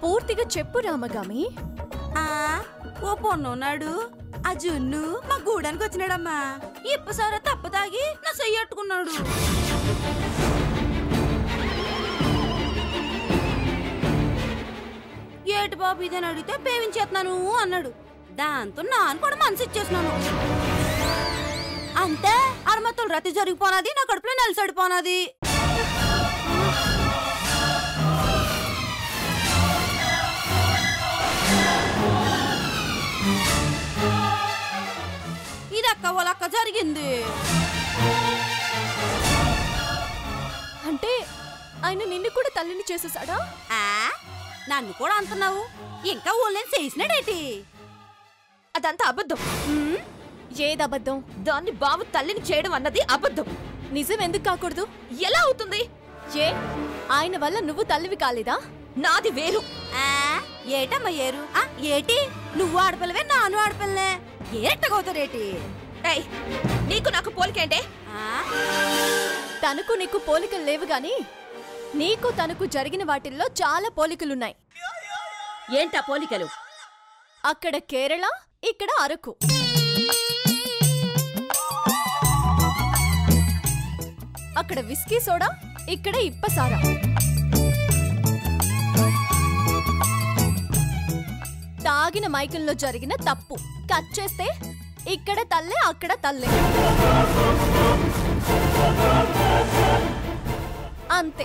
పూర్తిగా చెప్పు రామగామి. ఓ పొన్నున్నాడు, ఆ జున్ను మా గూడానికి వచ్చినాడమ్మా. ఇప్పసారా తప్ప తాగి నా చెయ్యట్టుకున్నాడు. ఏటి బాబు ఇదని అడిగితే పేవించేస్తున్నాను అన్నాడు. దాంతో నాన్న కూడా మనసు ఇచ్చేసినాను. అంతే అరమతులు రతి జరిగిపోనాది, నా కడుపులో నెలసడిపోనాది. ఇదక్క వాళ్ళక్క జరిగింది. అంటే ఆయన నిన్ను కూడా తల్లిని చేసేసాడా? నన్ను కూడా అంటున్నావు, ఇంకా ఊళ్ళని చేసినాడేటి? అదంతా అబద్ధం. ఏది అబద్ధం? దాన్ని బావు తల్లిని చేయడం అన్నది అబద్ధం. నిజం ఎందుకు కాకూడదు? ఎలా అవుతుంది? ఏ ఆయన వల్ల నువ్వు తల్లివి కాలేదా? నాది వేరు. ఏటమ్మా ఏరు? ఏటి నువ్వు ఆడపిల్లవే, నాను ఆడపిల్లనే, ఏటగవుతారేటి? నీకు నాకు పోలికేంటే? తనకు నీకు పోలికలు లేవు గాని నీకు తనకు జరిగిన వాటిల్లో చాలా పోలికలున్నాయి. ఏంటా పోలికలు? అక్కడ కేరళ, ఇక్కడ అరకు. అక్కడ విస్కీ సోడా, ఇక్కడ ఇప్పసారా. తాగిన మైకంలో జరిగిన తప్పు కట్ చేస్తే ఇక్కడ తల్లే, అక్కడ తల్లే. అంతే.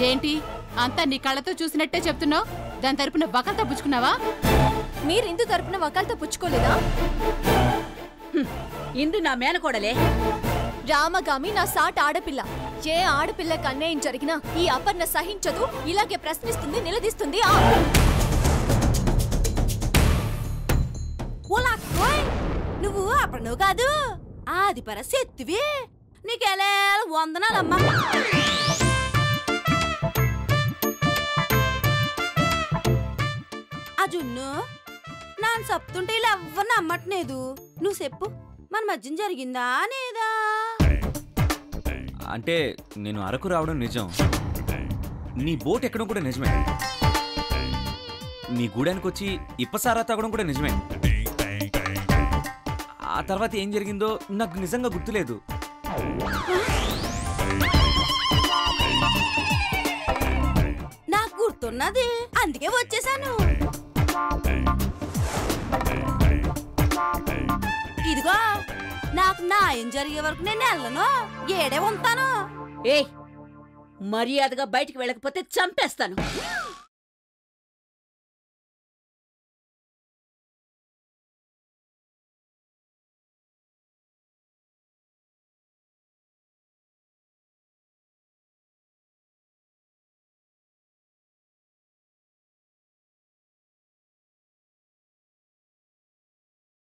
ఏంటి అంతా నీ కళ్ళతో చూసినట్టే చెప్తున్నావు? దాని తరపున వకాల్తా పుచ్చుకున్నావా? మీరిందు తరపున వకాల్తా పుచ్చుకోలేదా? ఇందు నా మేనకోడలే. రామగామి నా సాటి ఆడపిల్ల. ఏ ఆడపిల్లకి అన్యాయం జరిగినా ఈ అపర్ణ సహించదు, ఇలాగే ప్రశ్నిస్తుంది, నిలదీస్తుంది. నువ్వు అప్పుడు కాదు, ఆది పర శెత్తివి. నీకెలా వందనాలమ్మా. ఆ జున్ను నాన్న చెప్తుంటే ఇలా ఎవ్వరు నమ్మట్లేదు. నువ్వు చెప్పు, మన మధ్యం జరిగిందా నేదా? అంటే నేను అరకు రావడం నిజం, నీ బోట్ ఎక్కడం కూడా నిజమే, నీ గూడానికి వచ్చి ఇప్పసారా తాగడం కూడా నిజమే. ఆ తర్వాత ఏం జరిగిందో నాకు నిజంగా గుర్తులేదు. నాకు గుర్తున్నది, అందుకే వచ్చేసాను. ఇదిగో నాకు న్యాయం జరిగే వరకు నేను వెళ్ళను, ఏడే ఉంటాను. మర్యాదగా బయటికి వెళ్ళకపోతే చంపేస్తాను.